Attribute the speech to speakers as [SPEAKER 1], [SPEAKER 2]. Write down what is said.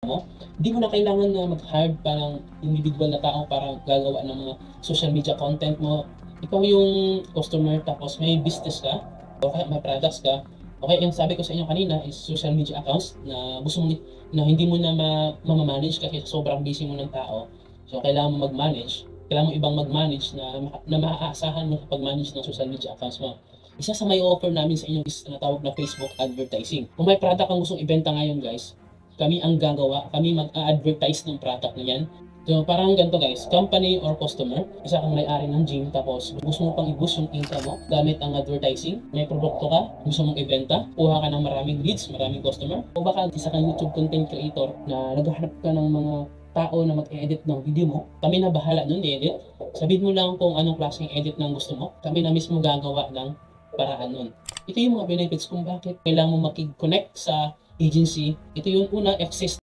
[SPEAKER 1] mo, hindi mo na kailangan na mag-hire parang individual na tao para gagawa ng mga social media content mo. Ikaw yung customer tapos may business ka o kaya may products ka. Okay, yung sabi ko sa inyo kanina is social media accounts na gusto mo na hindi mo na ma-manage kasi sobrang busy mo ng tao. So kailangan mo mag-manage, kailangan mo ibang mag-manage na maaasahan mo sa pag-manage ng social media accounts mo. Isa sa may offer namin sa inyo is na tawag na Facebook advertising. Kung may product kang gustong ibenta ngayon guys, kami ang gagawa, kami mag-advertise ng product na yan. So parang ganito guys, company or customer, isa kang may-ari ng gym tapos gusto mo pang i-boost yung income mo gamit ang advertising, may produkto ka, gusto mong ibenta, kuha ka ng maraming leads, maraming customer, o baka isa kang YouTube content creator na naghahanap ka ng mga tao na mag-edit ng video mo, kami na bahala nun i-edit. Sabihin mo lang kung anong klaseng edit ng gusto mo, kami na mismo gagawa ng paraan nun. Ito yung mga benefits kung bakit kailangan mo makig-connect sa agency. Ito yung una, access